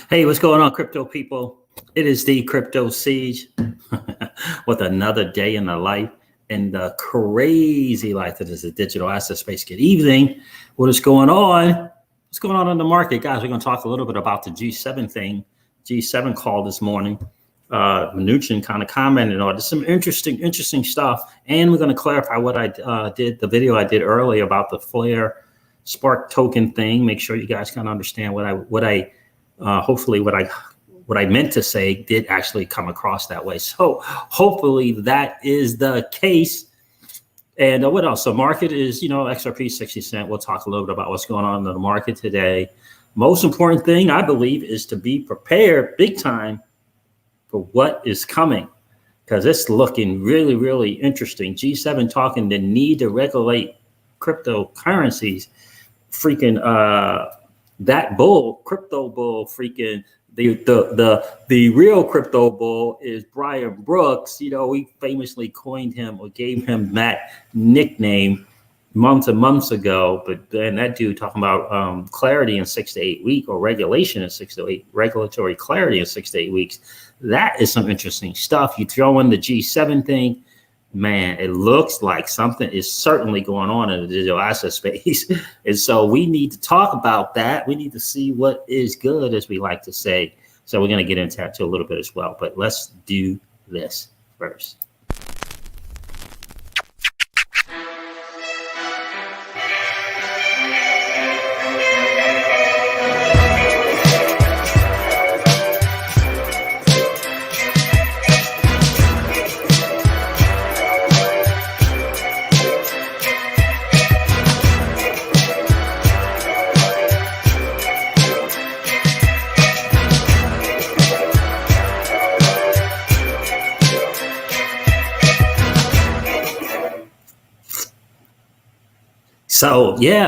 Hey, what's going on, crypto people? It is the Crypto Siege with another day in the life and the crazy life that is the digital asset space. Good evening. What is going on? What's going on in the market, guys? We're going to talk a little bit about the G7 thing. G7 call this morning. Mnuchin kind of commented on it. Some interesting stuff. And we're going to clarify what I did, the video I did earlier about the Flare Spark token thing. Make sure you guys kind of understand hopefully what I meant to say did actually come across that way. So hopefully that is the case. And what else? So market is, XRP 60 cent. We'll talk a little bit about what's going on in the market today. Most important thing, I believe, is to be prepared big time for what is coming, because it's looking really, really interesting. G7 talking the need to regulate cryptocurrencies. Freaking that bull, crypto bull, freaking the real crypto bull is Brian Brooks. We famously coined him or gave him that nickname months and months ago. But then that dude talking about clarity in 6 to 8 weeks, or regulation in 6 to 8, regulatory clarity in 6 to 8 weeks. That is some interesting stuff. You throw in the G7 thing, man, it looks like something is certainly going on in the digital asset space. And so we need to talk about that. We need to see what is good, as we like to say. So we're going to get into that too a little bit as well. But let's do this first.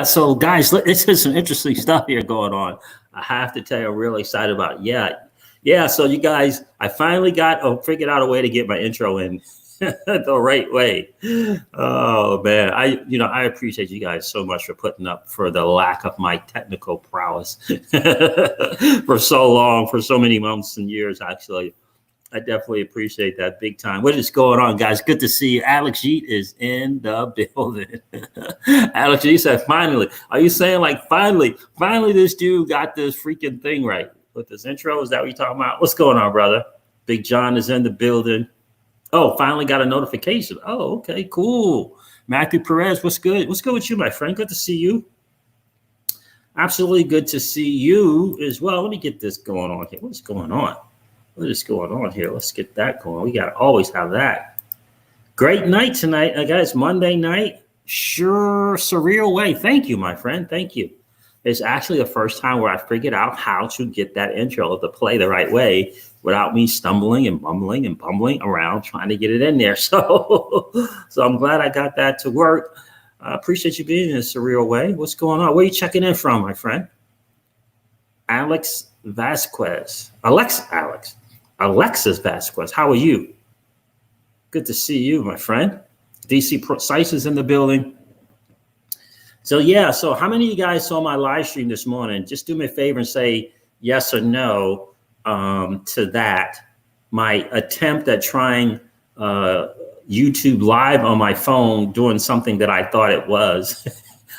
So guys, this is some interesting stuff here going on. I have to tell you, I'm really excited about it. Yeah. So you guys, I finally figured out a way to get my intro in the right way. Oh man, I appreciate you guys so much for putting up for the lack of my technical prowess for so long, for so many months and years, actually. I definitely appreciate that big time. What is going on, guys? Good to see you. Alex Yeet is in the building. Alex Yeet said, finally. Are you saying like finally this dude got this freaking thing right with this intro? Is that what you're talking about? What's going on, brother? Big John is in the building. Oh, finally got a notification. Oh, okay, cool. Matthew Perez, what's good? What's good with you, my friend? Good to see you. Absolutely good to see you as well. Let me get this going on here. What's going on? What is going on here? Let's get that going. We got to always have that. Great night tonight, guys. Monday night. Sure, surreal way. Thank you, my friend. Thank you. It's actually the first time where I figured out how to get that intro to play the right way without me stumbling and mumbling and bumbling around trying to get it in there. So I'm glad I got that to work. I appreciate you being in a surreal way. What's going on? Where are you checking in from, my friend? Alexis Vasquez. How are you? Good to see you, my friend. DC Precise is in the building. So how many of you guys saw my live stream this morning? Just do me a favor and say yes or no to that. My attempt at trying YouTube live on my phone, doing something that I thought it was.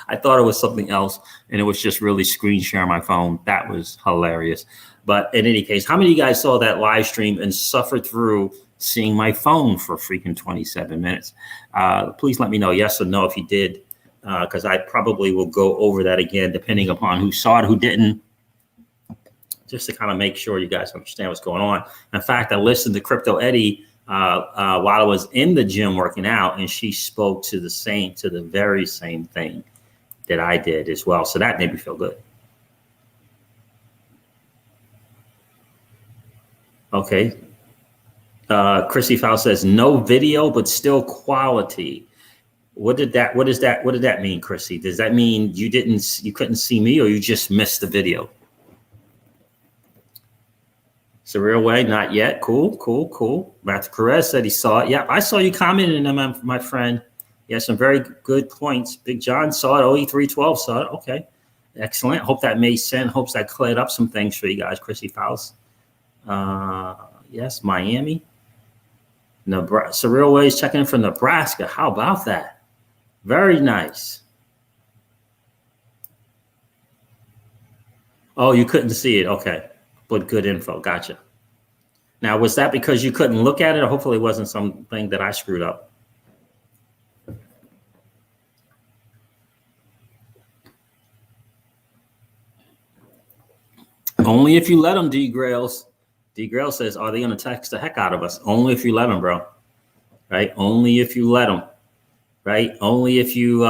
I thought it was something else, and it was just really screen sharing my phone. That was hilarious. But in any case, how many of you guys saw that live stream and suffered through seeing my phone for freaking 27 minutes? Please let me know yes or no if you did, because I probably will go over that again, depending upon who saw it, who didn't, just to kind of make sure you guys understand what's going on. In fact, I listened to Crypto Eddie while I was in the gym working out, and she spoke to the very same thing that I did as well. So that made me feel good. Okay. Chrissy Fowl says no video, but still quality. What did that mean, Chrissy? Does that mean you couldn't see me, or you just missed the video? Surreal way, not yet. Cool. Matthew Perez said he saw it. Yeah, I saw you commenting on my friend. You had some very good points. Big John saw it. OE312 saw it. Okay. Excellent. Hope that made sense. Hopes that cleared up some things for you guys. Chrissy Faust. Yes, Miami. Nebraska. Surreal Ways checking in from Nebraska. How about that? Very nice. Oh, you couldn't see it. Okay. But good info. Gotcha. Now, was that because you couldn't look at it, or hopefully it wasn't something that I screwed up? Only if you let them, D Grails. D Grail says, are they going to text the heck out of us? Only if you let them, bro. Right? Only if you let them. Right? Only if you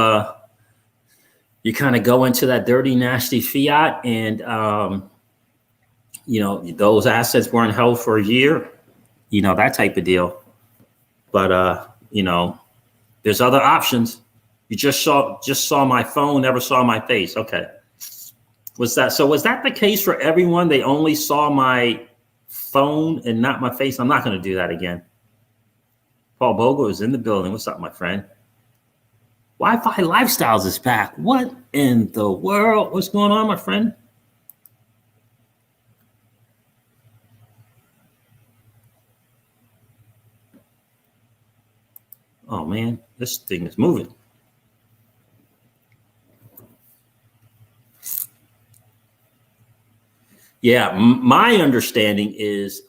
you kind of go into that dirty, nasty fiat, and those assets weren't held for a year. That type of deal. But there's other options. You just saw my phone, never saw my face. Okay. Was that the case for everyone? They only saw my phone and not my face? I'm not going to do that again. Paul Bogle is in the building. What's up, my friend? Wi-Fi Lifestyles is back. What in the world? What's going on, my friend? Oh, man, this thing is moving. Yeah, my understanding is,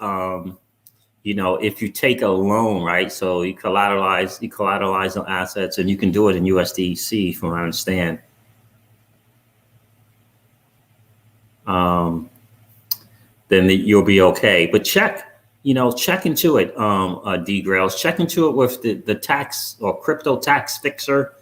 if you take a loan, right? So you collateralize the assets, and you can do it in USDC, from what I understand. Then you'll be okay. But check into it, D Grails. Check into it with the tax or crypto tax fixer.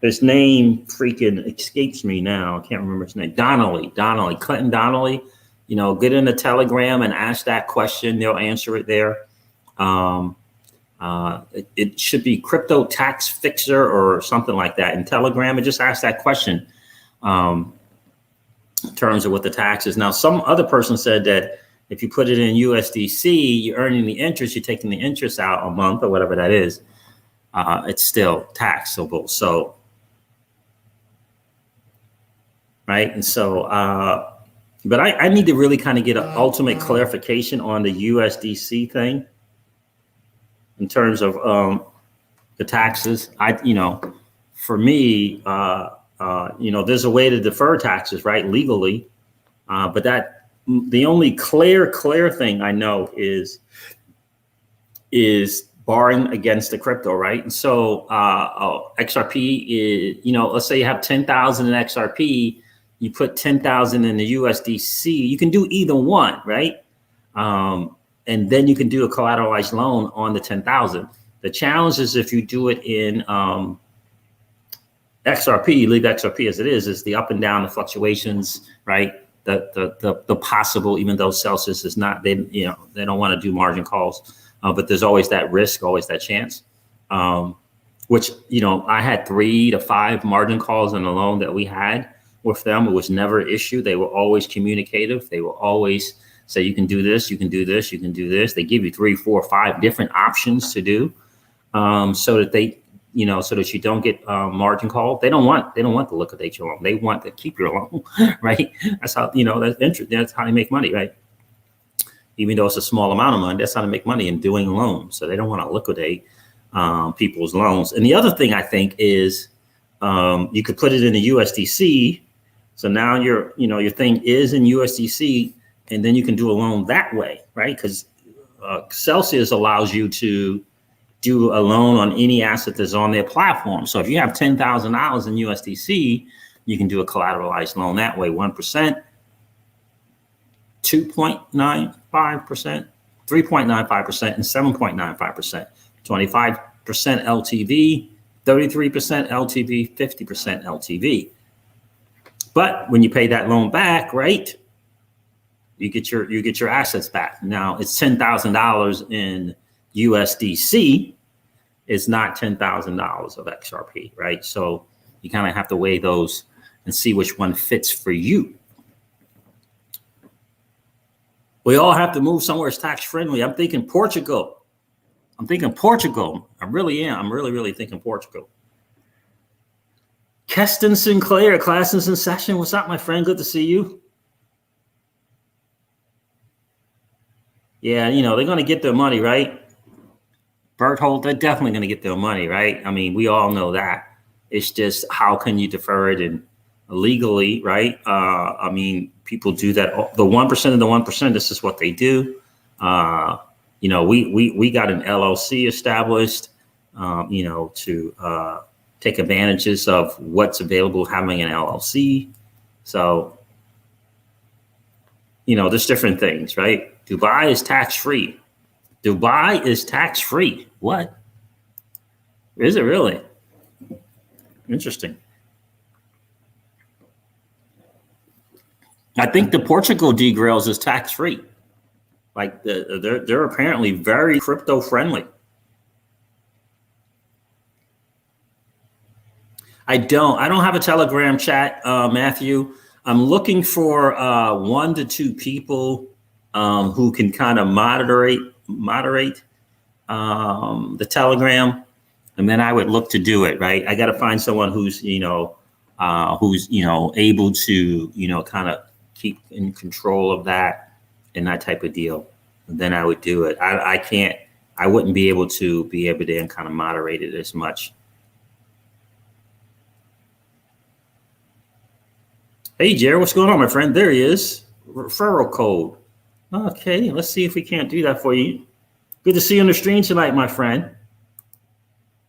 His name freaking escapes me now. I can't remember his name. Clinton Donnelly. Get in the Telegram and ask that question. They'll answer it there. It should be crypto tax fixer or something like that in Telegram, and just ask that question in terms of what the tax is. Now, some other person said that if you put it in USDC, you're earning the interest, you're taking the interest out a month or whatever that is. It's still taxable. So, right. And so, but I need to really kind of get an ultimate clarification on the USDC thing in terms of the taxes. For me, there's a way to defer taxes, right, legally. But the only clear thing I know is borrowing against the crypto, right? And so XRP is, let's say you have 10,000 in XRP. You put 10,000 in the USDC. You can do either one, right? And then you can do a collateralized loan on the 10,000. The challenge is if you do it in XRP, leave XRP as it is the up and down, the fluctuations, right? The possible, even though Celsius is not, they don't want to do margin calls, but there's always that risk, always that chance. Which I had 3 to 5 margin calls on a loan that we had with them. It was never an issue. They were always communicative. They will always say, you can do this, you can do this, you can do this. They give you 3, 4, 5 different options to do, so that they, so that you don't get margin call. They don't want to liquidate your loan. They want to keep your loan, right? That's how, that's interest. That's how they make money, right? Even though it's a small amount of money, that's how to make money in doing loans. So they don't want to liquidate people's loans. And the other thing I think is you could put it in the USDC. So now your thing is in USDC, and then you can do a loan that way, right? Because Celsius allows you to do a loan on any asset that's on their platform. So if you have $10,000 in USDC, you can do a collateralized loan that way. 1%, 2.95%, 3.95%, and 7.95%. 25% LTV, 33% LTV, 50% LTV. But when you pay that loan back, right, you get your assets back. Now it's $10,000 in USDC. It's not $10,000 of XRP, right? So you kind of have to weigh those and see which one fits for you. We all have to move somewhere that's tax friendly. I'm thinking Portugal. I really am. I'm really thinking Portugal. Keston Sinclair, class is in session. What's up, my friend? Good to see you. Yeah, you know, they're going to get their money, right? Berthold, they're definitely going to get their money, right? I mean, we all know that. It's just how can you defer it and legally, right? I mean, people do that. The 1% of the 1%, this is what they do. You know, we got an LLC established, you know, to take advantages of what's available having an LLC. So, you know, there's different things, right? Dubai is tax-free. Dubai is tax-free. What? Is it really? Interesting. I think the Portugal degrails is tax-free. Like they're apparently very crypto friendly. I don't have a Telegram chat, Matthew. I'm looking for 1 to 2 people who can kind of moderate the Telegram, and then I would look to do it. Right, I got to find someone who's able to kind of keep in control of that and that type of deal. And then I would do it. I wouldn't be able to kind of moderate it as much. Hey, Jared, what's going on, my friend? There he is. Referral code. Okay, let's see if we can't do that for you. Good to see you on the stream tonight, my friend.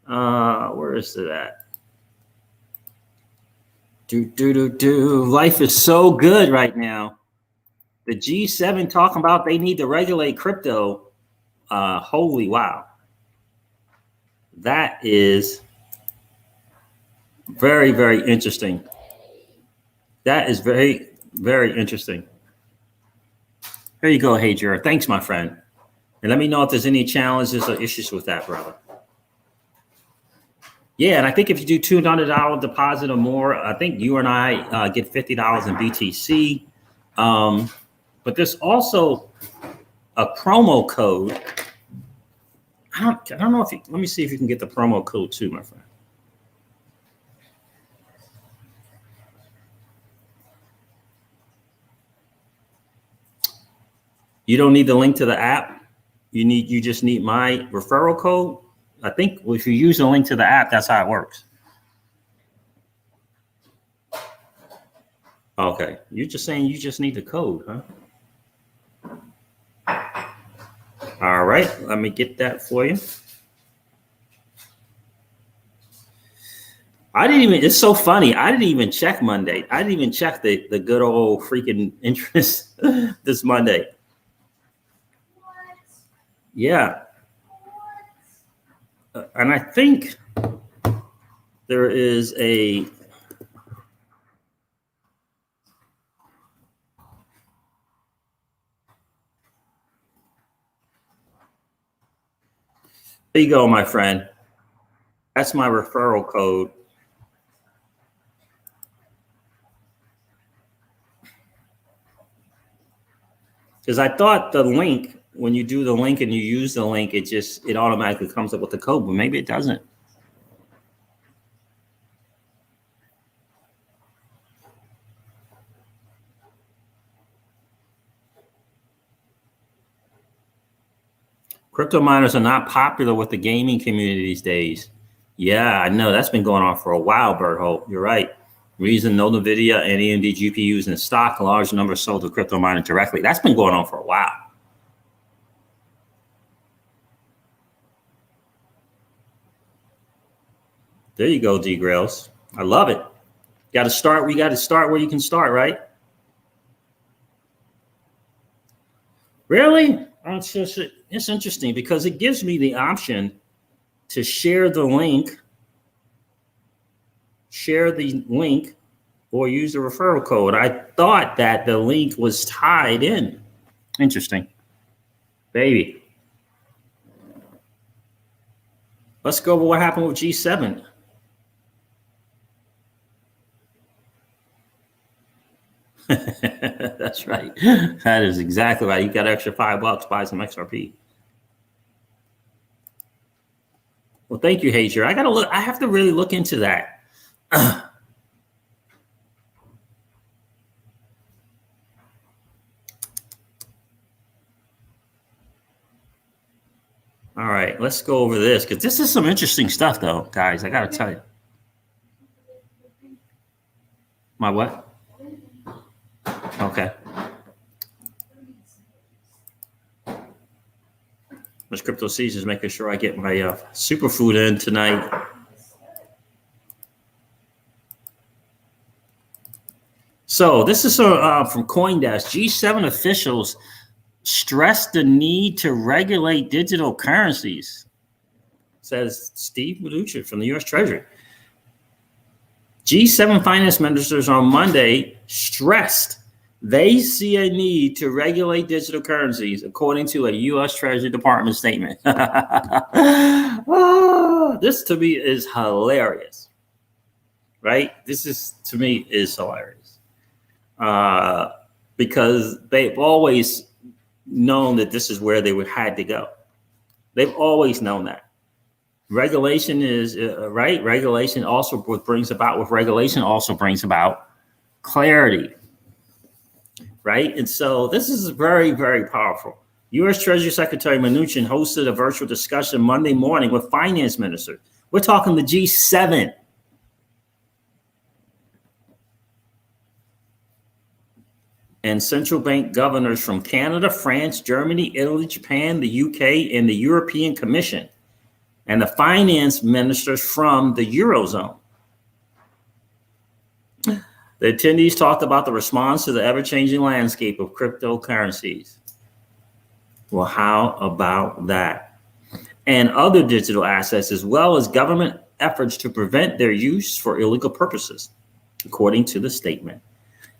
Where is it at? Life is so good right now. The G7 talking about they need to regulate crypto. Holy wow. That is very, very interesting. That is very, very interesting. Here you go, hey, Jared. Thanks, my friend. And let me know if there's any challenges or issues with that, brother. Yeah, and I think if you do $200 deposit or more, I think you and I get $50 in BTC. But there's also a promo code. I don't know if you, let me see if you can get the promo code too, my friend. You don't need the link to the app. You just need my referral code. I think if you use the link to the app, that's how it works. Okay, you're just saying you just need the code, huh? All right, let me get that for you. It's so funny. I didn't even check Monday. I didn't even check the good old freaking interest this Monday. Yeah. And I think there is a there you go, my friend. That's my referral code. Because I thought the link, when you do the link and you use the link, it automatically comes up with the code, but maybe it doesn't. Crypto miners are not popular with the gaming community these days. Yeah, I know that's been going on for a while, Berthold. You're right. Reason no NVIDIA and AMD GPUs in stock, a large number sold to crypto miners directly. That's been going on for a while. There you go, D Grails. I love it. We got to start where you can start, right? Really? It's interesting because it gives me the option to share the link or use the referral code. I thought that the link was tied in. Interesting. Baby. Let's go over what happened with G7. That's right. That is exactly right. You got an extra $5, buy some XRP. Well, thank you, Hazer. I have to really look into that. All right, let's go over this because this is some interesting stuff, though, guys. I got to tell you. My what? Okay. Miss Crypto Seas is making sure I get my superfood in tonight. So this is from CoinDesk. G7 officials stress the need to regulate digital currencies, says Steve Mnuchin from the U.S. Treasury. G7 finance ministers on Monday stressed they see a need to regulate digital currencies, according to a U.S. Treasury Department statement. This to me is hilarious, right? This is to me is hilarious because they've always known that this is where they would had to go. They've always known that. Regulation is right. Regulation also brings about clarity, right? And so this is very, very powerful. U.S. Treasury Secretary Mnuchin hosted a virtual discussion Monday morning with finance ministers. We're talking the G7. And central bank governors from Canada, France, Germany, Italy, Japan, the UK, and the European Commission, and the finance ministers from the Eurozone. The attendees talked about the response to the ever-changing landscape of cryptocurrencies. Well, how about that? And other digital assets, as well as government efforts to prevent their use for illegal purposes, according to the statement.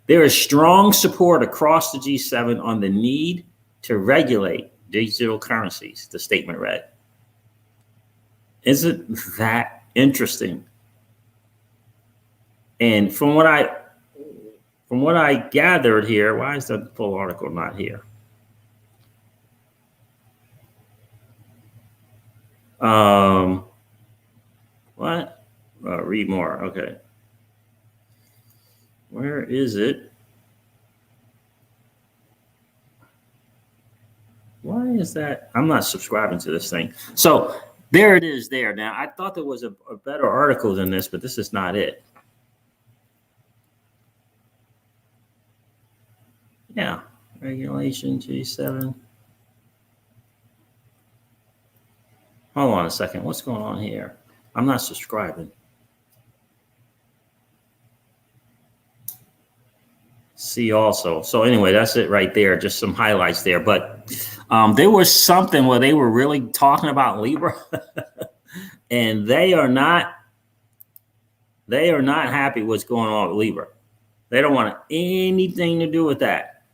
There is strong support across the G7 on the need to regulate digital currencies, the statement read. Isn't that interesting? And from what I gathered here, why is the full article not here? What? Read more. Okay. Where is it? Why is that? I'm not subscribing to this thing. So there it is there. Now, I thought there was a better article than this, but this is not it. Yeah. Regulation G7. Hold on a second. What's going on here? I'm not subscribing. See also. So anyway, that's it right there. Just some highlights there. But there was something where they were really talking about Libra, and they are not happy what's going on with Libra. They don't want anything to do with that.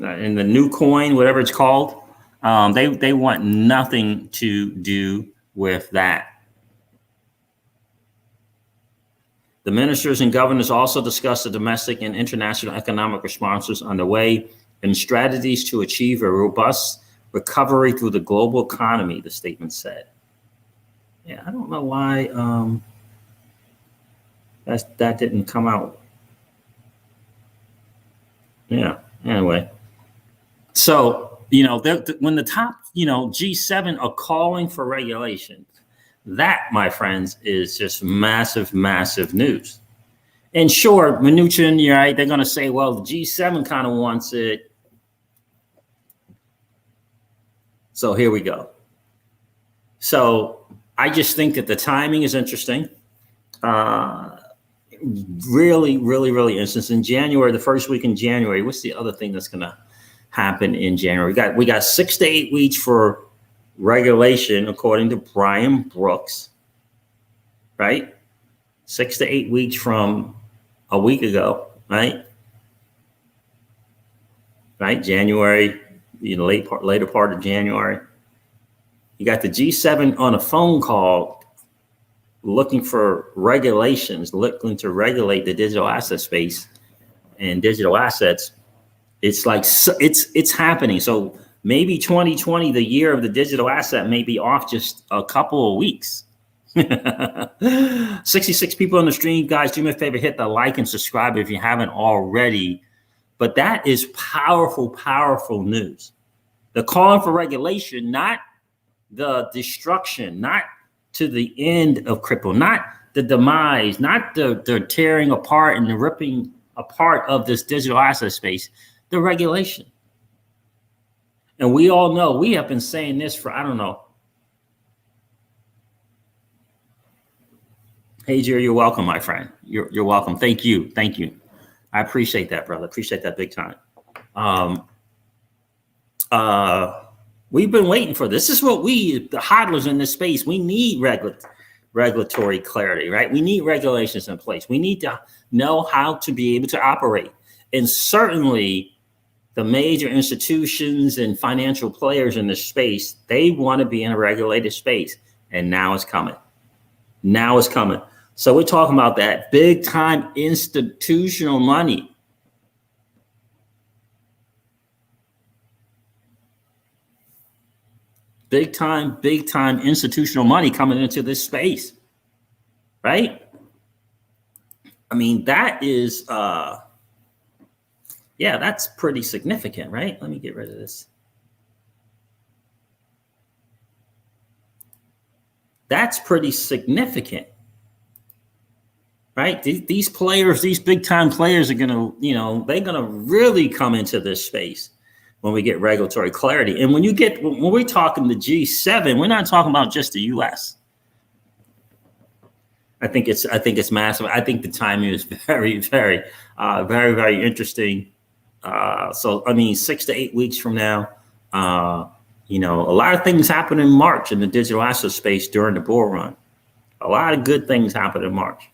And the new coin, whatever it's called, they want nothing to do with that. The ministers and governors also discussed the domestic and international economic responses underway and strategies to achieve a robust recovery through the global economy, the statement said. Yeah, I don't know why that didn't come out. Yeah, anyway. So, when the top, G7 are calling for regulation, that, my friends, is just massive, massive news. And sure, Mnuchin, you're right, they're going to say, well, the G7 kind of wants it. So here we go. So I just think that the timing is interesting. Really, really, really interesting. In January, the first week in January, what's the other thing that's going to happen in January? We got 6 to 8 weeks for regulation, according to Brian Brooks, right? 6 to 8 weeks from a week ago, right? Right, January, later part of January. You got the G7 on a phone call looking for regulations, looking to regulate the digital asset space and digital assets. It's like it's happening. So maybe 2020, the year of the digital asset, may be off just a couple of weeks. 66 people on the stream. Guys, do me a favor, hit the like and subscribe if you haven't already. But that is powerful, powerful news. They're calling for regulation, not the destruction, not to the end of crypto, not the demise, not the tearing apart and the ripping apart of this digital asset space, the regulation. And we all know, we have been saying this for, I don't know. Hey, Jerry, you're welcome, my friend. You're welcome. Thank you. Thank you. I appreciate that, brother. Appreciate that big time. We've been waiting for this. This is what we, the hodlers in this space, we need regulatory clarity, right? We need regulations in place. We need to know how to be able to operate. And certainly the major institutions and financial players in this space, they want to be in a regulated space. And now it's coming. Now it's coming. So we're talking about that big time institutional money. Big time institutional money coming into this space, right? I mean, that is, yeah, that's pretty significant, right? Let me get rid of this. That's pretty significant, right? These players, these big time players are going to, you know, they're going to really come into this space when we get regulatory clarity. And when we're talking the G7, we're not talking about just the US. I think it's massive. I think the timing is very, very, very interesting. So, I mean, 6 to 8 weeks from now, you know, a lot of things happen in March in the digital asset space during the bull run. A lot of good things happen in March.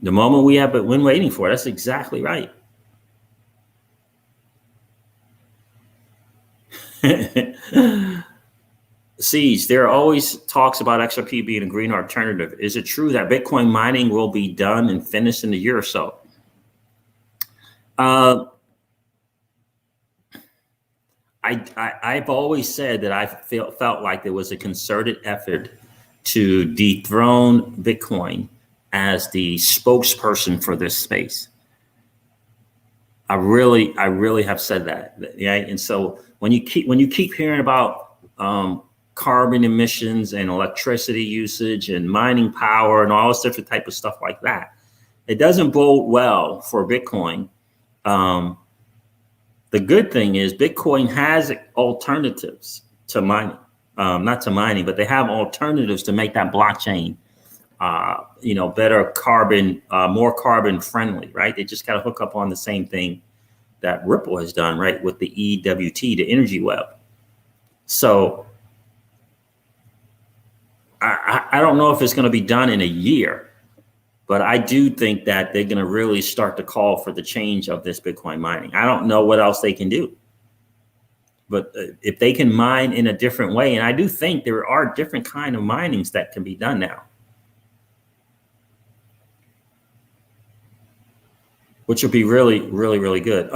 The moment we have been waiting for, that's exactly right. Siege, there are always talks about XRP being a green alternative. Is it true that Bitcoin mining will be done and finished in a year or so? I've always said that I felt like there was a concerted effort to dethrone Bitcoin as the spokesperson for this space. I really have said that, right? And so when you keep hearing about carbon emissions and electricity usage and mining power and all this different type of stuff like that, it doesn't bode well for Bitcoin. The good thing is Bitcoin has alternatives to mining, not to mining, but they have alternatives to make that blockchain, you know, better carbon, more carbon friendly, right? They just got to hook up on the same thing that Ripple has done, right? With the EWT, the energy web. So I don't know if it's going to be done in a year, but I do think that they're going to really start to call for the change of this Bitcoin mining. I don't know what else they can do, but if they can mine in a different way, and I do think there are different kind of minings that can be done now, which will be really, really, really good.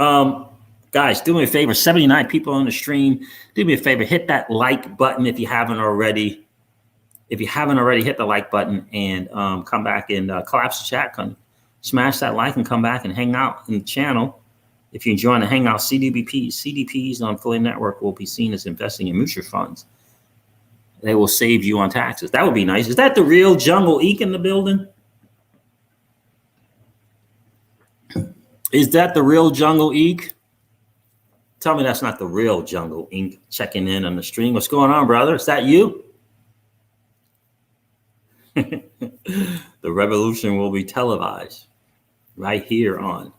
Guys, do me a favor, 79 people on the stream, do me a favor, hit that like button if you haven't already. If you haven't already, hit the like button and come back and collapse the chat. Smash that like and come back and hang out in the channel. If you're enjoying the Hangout, CDPs on Affiliate Network will be seen as investing in mutual funds. They will save you on taxes. That would be nice. Is that the real Jungle Eek in the building? Is that the real Jungle Eek? Tell me that's not the real Jungle Eek checking in on the stream. What's going on, brother? Is that you? The revolution will be televised right here on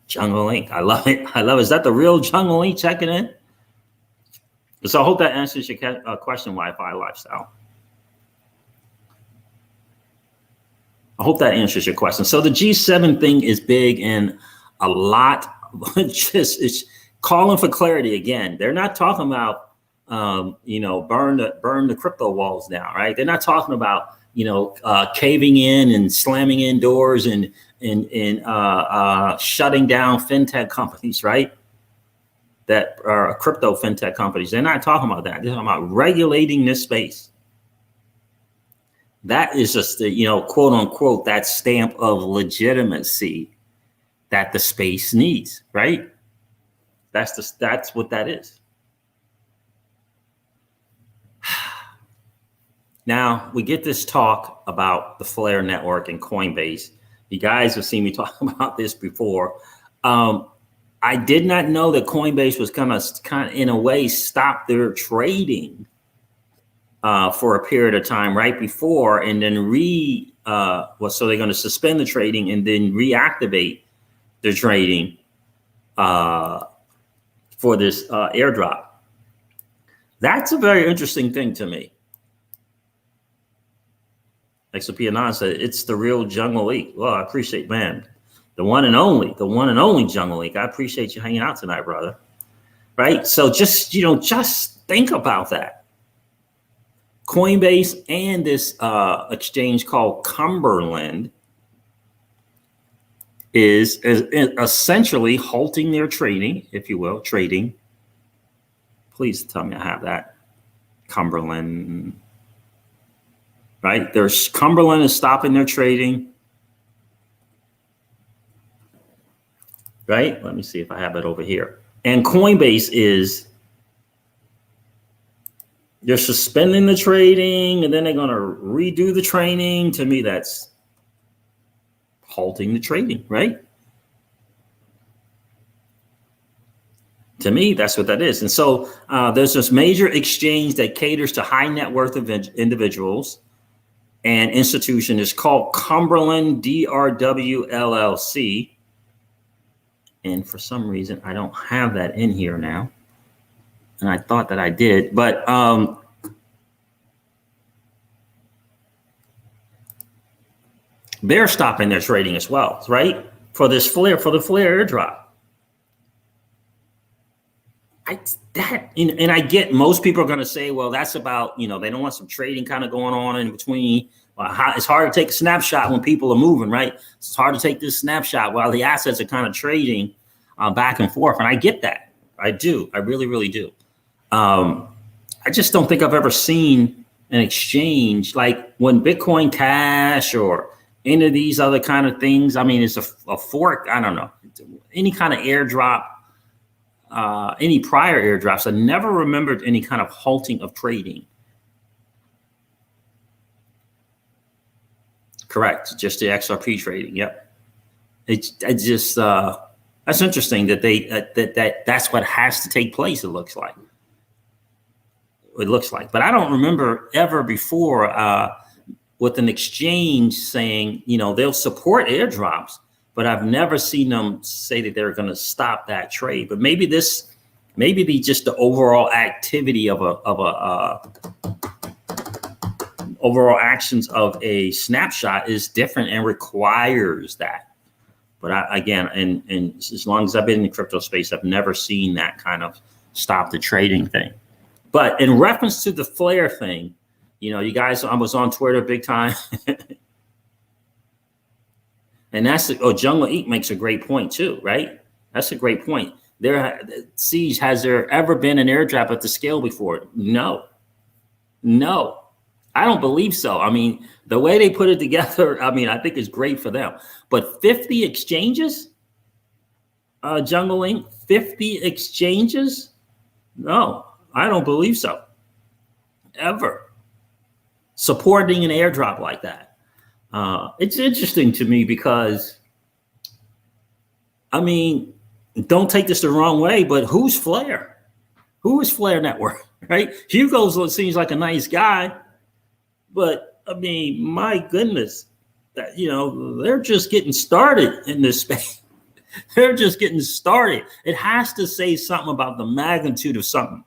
Jungle Inc. I love it. I love it. Is that the real Jungle Inc. checking in? So I hope that answers your question, Wi-Fi Lifestyle. I hope that answers your question. So the G7 thing is big and a lot just it's calling for clarity again. They're not talking about you know, burn the crypto walls down, right? They're not talking about, you know, caving in and slamming in doors and shutting down fintech companies, right? That are crypto fintech companies. They're not talking about that. They're talking about regulating this space. That is just the, you know, quote unquote, that stamp of legitimacy that the space needs, right? That's what that is. Now we get this talk about the Flare network and Coinbase. You guys have seen me talk about this before. I did not know that Coinbase was kind of in a way stop their trading for a period of time right before, and then so they're going to suspend the trading and then reactivate the trading for this airdrop. That's a very interesting thing to me. XRP Anon said, it's the real Jungle League. Well, I appreciate, man, the one and only Jungle League. I appreciate you hanging out tonight, brother. Right? So just think about that. Coinbase and this exchange called Cumberland is essentially halting their trading, if you will, trading. Please tell me I have that. Cumberland. Right? Cumberland is stopping their trading. Right? Let me see if I have it over here. And Coinbase they're suspending the trading and then they're going to redo the trading. To me, that's halting the trading, right? To me, that's what that is. And so there's this major exchange that caters to high net worth individuals and institution. Is called Cumberland DRW LLC. And for some reason, I don't have that in here now. And I thought that I did, but they're stopping their trading as well, right? For the Flare airdrop. And I get most people are going to say, well, that's about, they don't want some trading kind of going on in between. It's hard to take a snapshot when people are moving, right? It's hard to take this snapshot while the assets are kind of trading back and forth. And I get that. I do. I really, really do. I just don't think I've ever seen an exchange like when Bitcoin Cash or any of these other kind of things. I mean, it's a fork. I don't know. Any kind of airdrop. Any prior airdrops, I never remembered any kind of halting of trading. Correct, just the XRP trading. Yep. It's just that's interesting that that's what has to take place. It looks like, but I don't remember ever before with an exchange saying they'll support airdrops. But I've never seen them say that they're going to stop that trade. But maybe just the overall activity of overall actions of a snapshot is different and requires that. But and as long as I've been in the crypto space, I've never seen that kind of stop the trading thing. But in reference to the Flare thing, you guys, I was on Twitter big time. And Jungle Eat makes a great point too, right? That's a great point. Siege, has there ever been an airdrop at the scale before? No, I don't believe so. I mean, the way they put it together, I think it's great for them. But 50 exchanges, Jungle Inc., 50 exchanges? No, I don't believe so. Ever supporting an airdrop like that. It's interesting to me because, don't take this the wrong way, but who's Flare? Who is Flare Network, right? Hugo seems like a nice guy, but my goodness, they're just getting started in this space. They're just getting started. It has to say something about the magnitude of something.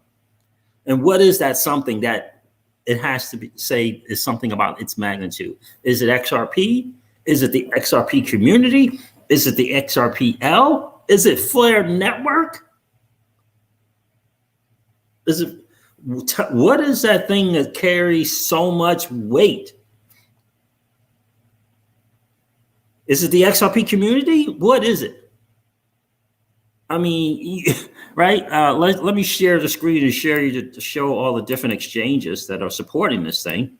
And what is that something that it has to say is something about its magnitude? Is it XRP? Is it the XRP community? Is it the XRPL? Is it Flare Network? What is that thing that carries so much weight? Is it the XRP community? What is it? Right? Let me share the screen and share you to show all the different exchanges that are supporting this thing.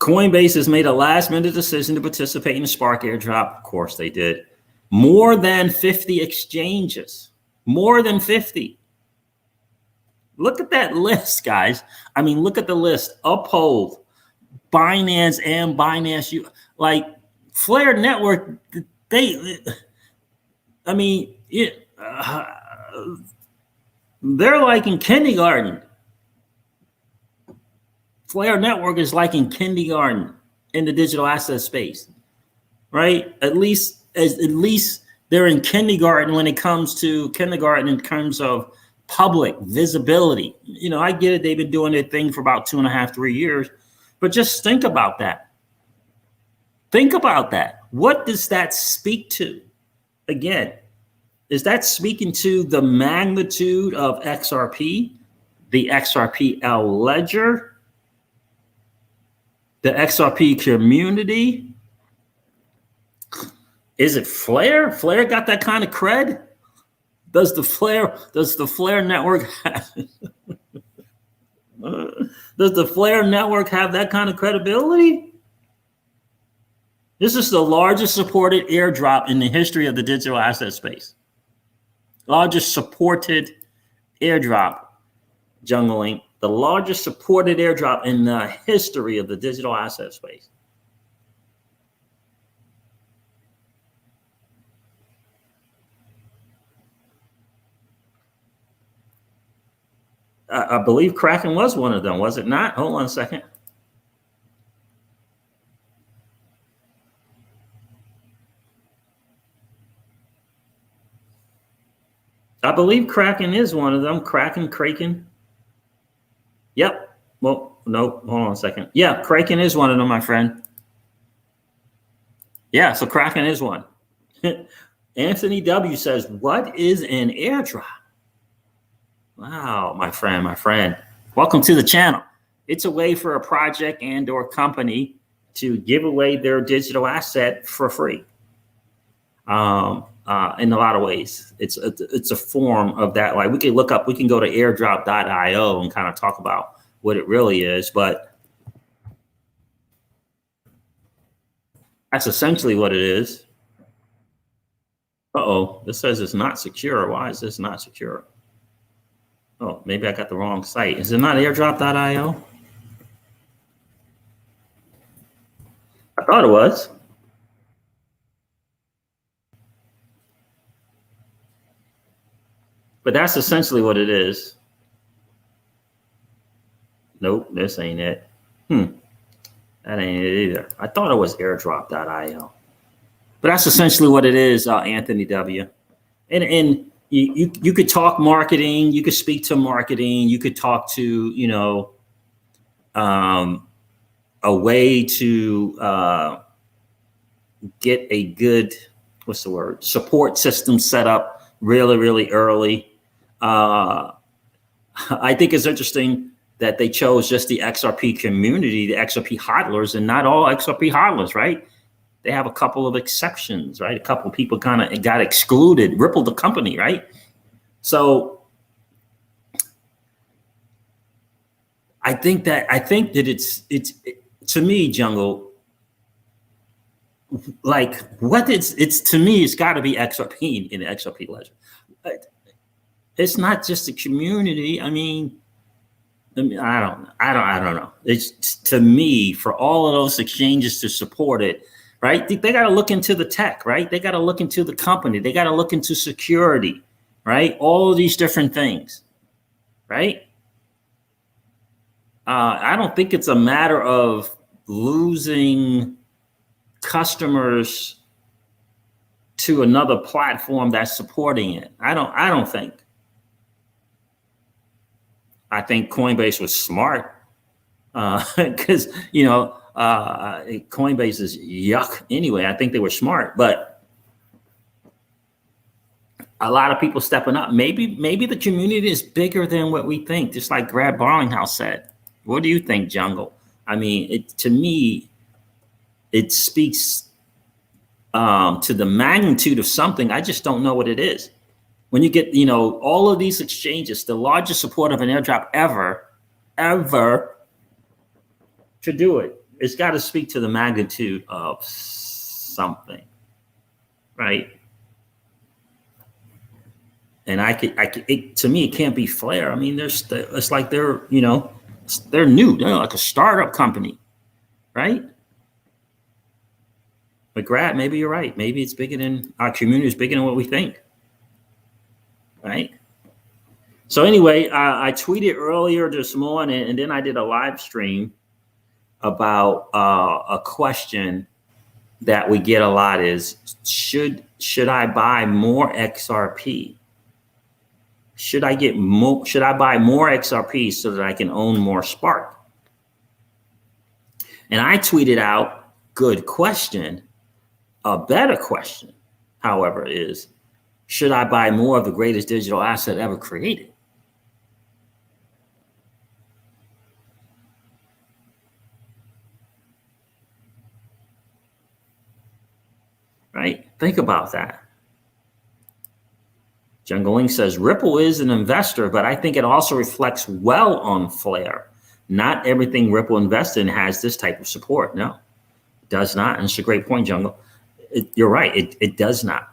Coinbase has made a last-minute decision to participate in the Spark airdrop. Of course they did. More than 50 exchanges. More than 50. Look at that list, guys. I mean, look at the list. Uphold, Binance, and Binance. Like Flare Network, they're like in kindergarten. Flare Network is like in kindergarten in the digital asset space, right? At least they're in kindergarten when it comes to kindergarten in terms of public visibility. You know, I get it. They've been doing their thing for about 2.5, 3 years, but just think about that. Think about that. What does that speak to? Again, is that speaking to the magnitude of XRP, the XRPL ledger, the XRP community? Is it Flare? Flare got that kind of cred? Does the Flare network have, does the Flare network have that kind of credibility? This is the largest supported airdrop in the history of the digital asset space. Largest supported airdrop, Jungling. The largest supported airdrop in the history of the digital asset space. I believe Kraken was one of them, was it not? Hold on a second. I believe Kraken is one of them. Kraken. Yep. Well, no, hold on a second. Yeah, Kraken is one of them, my friend. Yeah, so Kraken is one. Anthony W says, what is an airdrop? Wow, my friend. Welcome to the channel. It's a way for a project and or company to give away their digital asset for free. In a lot of ways, it's a form of that. Like we can go to airdrop.io and kind of talk about what it really is, but that's essentially what it is. Uh-oh, this says it's not secure. Why is this not secure? Oh, maybe I got the wrong site. Is it not airdrop.io? I thought it was. But that's essentially what it is. Nope, this ain't it. That ain't it either. I thought it was airdrop.io. But that's essentially what it is, Anthony W. And you could talk marketing, you could speak to marketing, you could talk to, you know, a way to get a good, what's the word, support system set up really, really early. I think it's interesting that they chose just the XRP community, the XRP hodlers, and not all XRP hodlers, right? They have a couple of exceptions, right? A couple of people kind of got excluded, rippled the company, right? So I think that it's to me, Jungle, like it's to me, it's got to be XRP in the XRP ledger. It's not just a community. I mean, I don't know. It's, to me, for all of those exchanges to support it, right? They got to look into the tech, right? They got to look into the company. They got to look into security, right? All of these different things, right? I don't think it's a matter of losing customers to another platform that's supporting it. I don't think. I think Coinbase was smart because, you know, Coinbase is yuck anyway. I think they were smart, but a lot of people stepping up. Maybe the community is bigger than what we think, just like Brad Barlinghouse said. What do you think, Jungle? I mean, to me, it speaks to the magnitude of something. I just don't know what it is. When you get, you know, all of these exchanges, the largest support of an airdrop ever to do it. it's got to speak to the magnitude of something, right? And to me, it can't be Flare. I mean, it's like they're new. They're like a startup company, right? But Grad, maybe you're right. Maybe it's bigger than our community is bigger than what we think, right? So anyway, I tweeted earlier this morning, and then I did a live stream about a question that we get a lot: is should I buy more XRP? Should I buy more XRP so that I can own more Spark? And I tweeted out, good question. A better question, however, is should I buy more of the greatest digital asset ever created? Right? Think about that. Jungling says, Ripple is an investor, but I think it also reflects well on Flare. Not everything Ripple invests in has this type of support. No, it does not. And it's a great point, Jungle. You're right. It does not.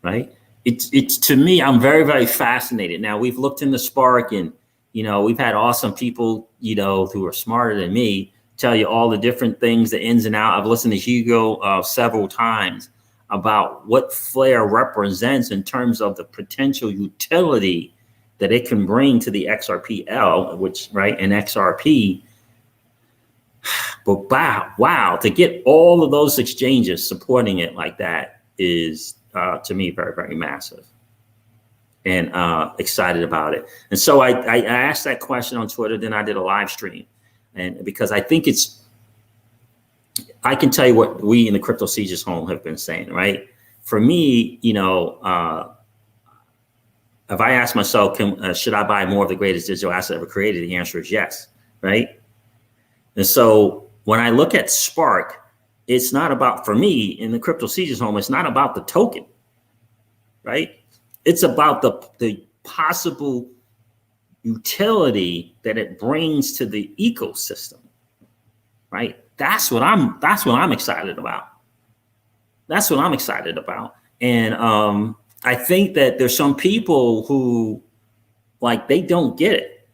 Right? It's to me, I'm very, very fascinated. Now, we've looked into Spark, and we've had awesome people, who are smarter than me, tell you all the different things, the ins and outs. I've listened to Hugo several times about what Flare represents in terms of the potential utility that it can bring to the XRPL, which, right, and XRP. But wow, to get all of those exchanges supporting it like that is, to me, very, very massive, and excited about it. And so I asked that question on Twitter, then I did a live stream, and because I think I can tell you what we in the Crypto Sieges home have been saying, right? For me, if I ask myself, should I buy more of the greatest digital asset ever created? The answer is yes, right? And so when I look at Spark, it's not about, for me in the Crypto Sieges home, it's not about the token, right? It's about the possible utility that it brings to the ecosystem, right? That's what I'm excited about. That's what I'm excited about. And I think that there's some people who, like, they don't get it.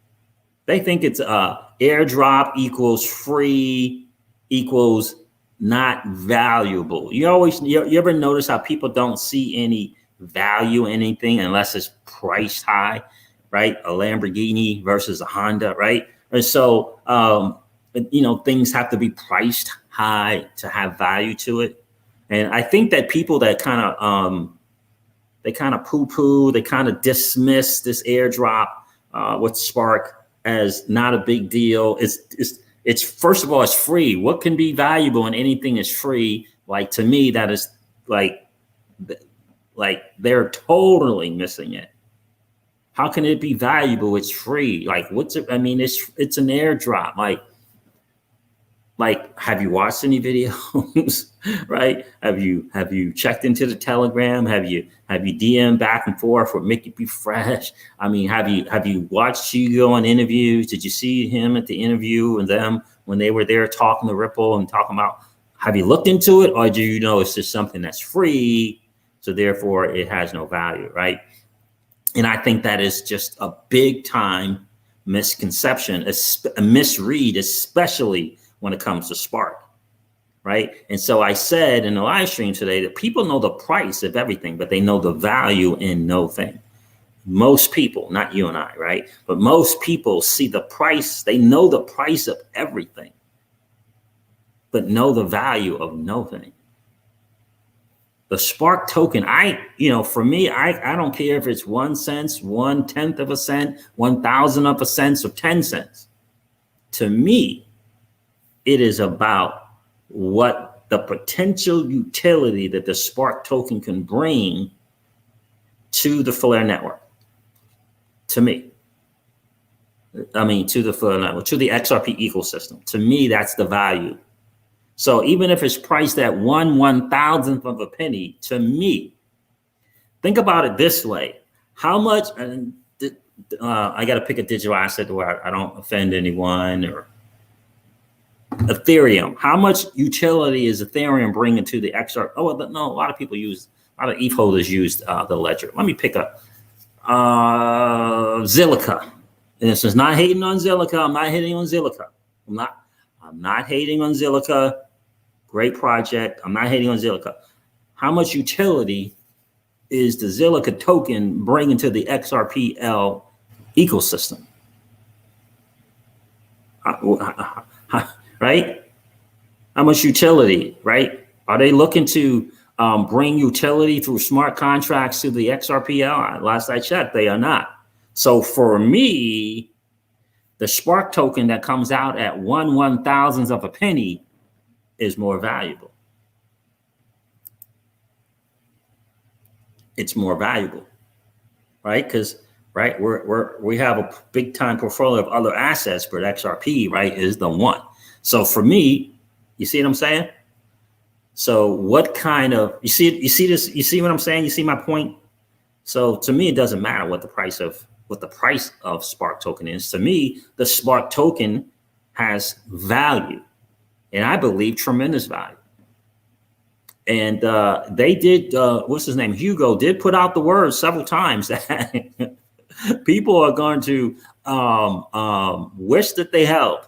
They think it's airdrop equals free equals not valuable. You ever notice how people don't see any value in anything unless it's priced high, right? A Lamborghini versus a Honda, right? And so things have to be priced high to have value to it. And I think that people that kind of poo-poo, they kind of dismiss this airdrop with Spark as not a big deal. It's first of all, it's free. What can be valuable in anything is free? Like, to me, that is like they're totally missing it. How can it be valuable? It's free. Like, what's it? I mean, it's an airdrop. Like, have you watched any videos, right? Have you checked into the Telegram? Have you DM'd back and forth with Mickey B. Fresh? I mean, have you watched Hugo on interviews? Did you see him at the interview and them when they were there talking to Ripple and talking about, have you looked into it? Or do you know it's just something that's free, so therefore it has no value, right? And I think that is just a big time misconception, a misread, especially when it comes to Spark, right? And so I said in the live stream today that people know the price of everything, but they know the value in no thing. Most people, not you and I, right? But most people see the price, they know the price of everything, but know the value of no thing. The Spark token, for me, I don't care if it's 1 cent, 1/10 of a cent, 1,000 of a cent, or 10 cents. To me, it is about what the potential utility that the Spark token can bring to the Flare network. To me, to the Flare network, to the XRP ecosystem. To me, that's the value. So even if it's priced at 1/1000th of a penny, to me, think about it this way: how much? I got to pick a digital asset where I don't offend anyone, or Ethereum. How much utility is Ethereum bringing to the XRP? Oh, well, no, a lot of people use, a lot of ETH holders use the ledger. Let me pick up Zilliqa. And this is not hating on Zilliqa. I'm not hating on Zilliqa. I'm not hating on Zilliqa. Great project. I'm not hating on Zilliqa. How much utility is the Zilliqa token bringing to the XRPL ecosystem? Right? How much utility, right? Are they looking to bring utility through smart contracts to the XRPL? Last I checked, they are not. So for me, the Spark token that comes out at 1/1000th of a penny is more valuable. It's more valuable, right? Because we have a big time portfolio of other assets, but XRP, right, is the one. So for me, you see what I'm saying? So what kind of, you see this, you see what I'm saying? You see my point? So to me, it doesn't matter what the price of Spark token is. To me, the Spark token has value, and I believe tremendous value. And they did, what's his name? Hugo did put out the word several times that people are going to wish that they held.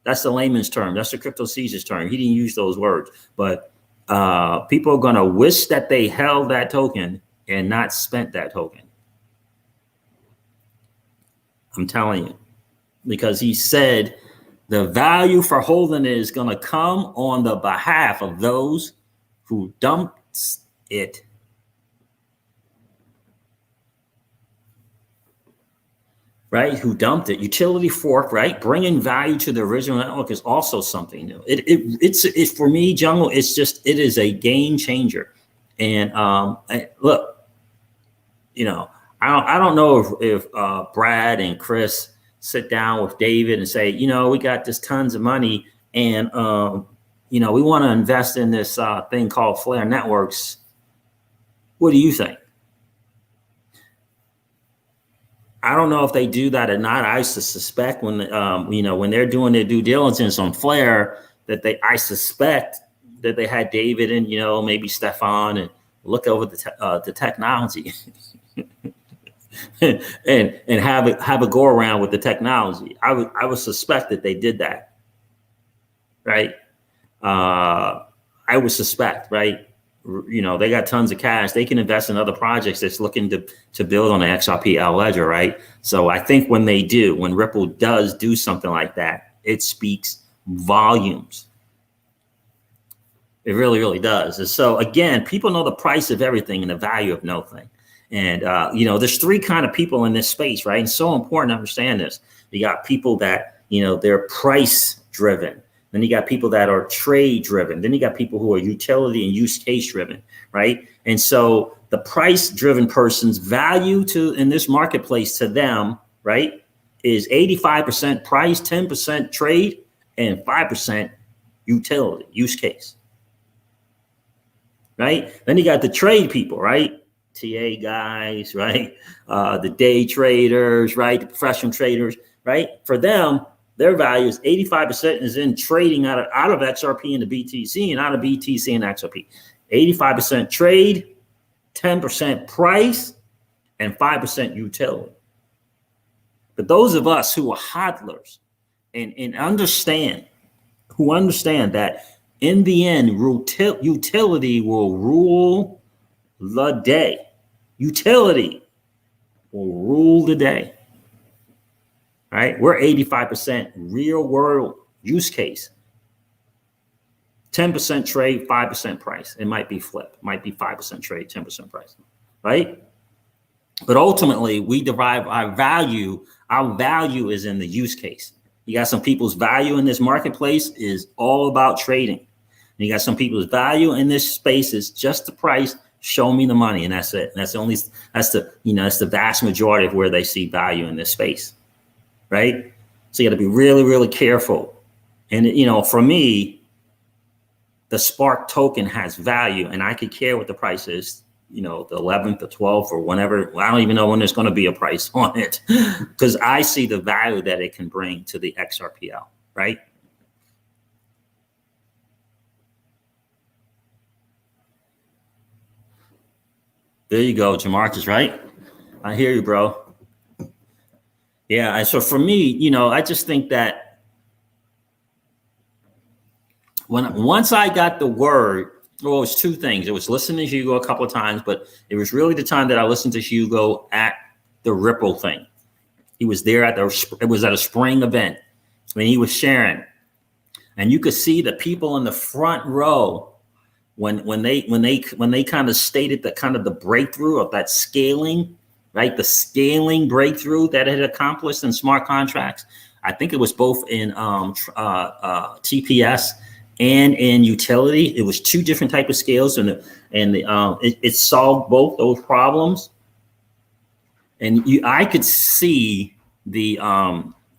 That's the layman's term. That's the crypto Caesar's term. He didn't use those words, but people are going to wish that they held that token and not spent that token. I'm telling you, because he said the value for holding it is going to come on the behalf of those who dumped it. Right? Who dumped it? Utility fork, right? Bringing value to the original network is also something new. It's for me, Jungle. It's just, it is a game changer. And look, you know, I don't know if Brad and Chris sit down with David and say, you know, we got this tons of money, and you know, we want to invest in this thing called Flare Networks. What do you think? I don't know if they do that or not. I used to suspect when, you know, when they're doing their due diligence on Flare, that I suspect that they had David and, you know, maybe Stefan and look over the technology and have a go around with the technology. I would suspect that they did that, right? I would suspect, right? You know, they got tons of cash. They can invest in other projects that's looking to build on the XRP ledger, right? So I think when Ripple does do something like that, it speaks volumes. It really, really does. And so again, people know the price of everything and the value of nothing. And you know, there's three kind of people in this space, right? And it's so important to understand this. You got people that, you know, they're price driven. Then you got people that are trade driven. Then you got people who are utility and use case driven, right? And so the price driven person's value in this marketplace to them, right, is 85% price, 10% trade, and 5% utility, use case, right? Then you got the trade people, right? TA guys, right? The day traders, right? The professional traders, right? For them, their value is 85% is in trading out of XRP into BTC and out of BTC and XRP. 85% trade, 10% price, and 5% utility. But those of us who are hodlers and understand that in the end, utility will rule the day. Utility will rule the day. Right? We're 85% real world use case. 10% trade, 5% price. It might be flip. It might be 5% trade, 10% price. Right? But ultimately, we derive our value. Our value is in the use case. You got some people's value in this marketplace is all about trading. And you got some people's value in this space is just the price. Show me the money, and that's it. And that's the vast majority of where they see value in this space. Right? So you got to be really, really careful. And, you know, for me, the Spark token has value, and I could care what the price is, you know, the 11th, the 12th, or whenever. I don't even know when there's going to be a price on it, because I see the value that it can bring to the XRPL, right? There you go, Jamarcus, right? I hear you, bro. Yeah, and so for me, I just think that once I got the word, well, it was two things. It was listening to Hugo a couple of times, but it was really the time that I listened to Hugo at the Ripple thing. He was there it was at a spring event, and he was sharing, and you could see the people in the front row when they kind of stated the breakthrough of that scaling, right? The scaling breakthrough that it had accomplished in smart contracts. I think it was both in TPS and in utility. It was two different type of scales, and it solved both those problems. And I could see the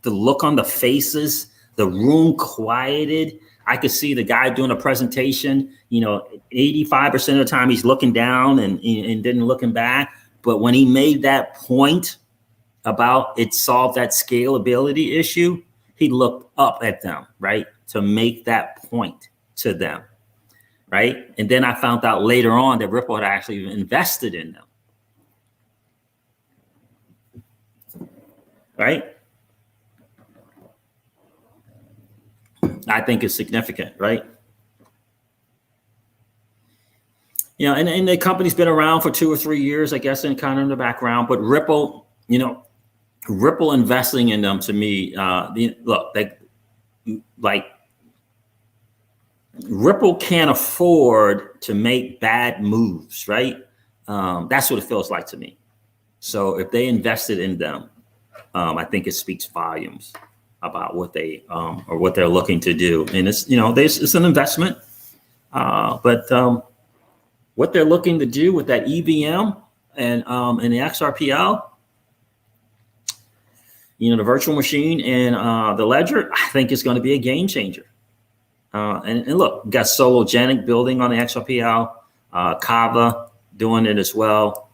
look on the faces, the room quieted. I could see the guy doing a presentation, 85% of the time he's looking down and didn't looking back. But when he made that point about it solved that scalability issue, he looked up at them, right? To make that point to them, right? And then I found out later on that Ripple had actually invested in them, right? I think it's significant, right? And the company's been around for 2 or 3 years, I guess, in kind of in the background. But Ripple, Ripple investing in them, to me, Ripple can't afford to make bad moves, right? That's what it feels like to me. So if they invested in them, I think it speaks volumes about what they or what they're looking to do. And it's it's an investment, but what they're looking to do with that EVM and the XRPL, the virtual machine and the ledger, I think is going to be a game changer. And look, we got Sologenic building on the XRPL, Kava doing it as well.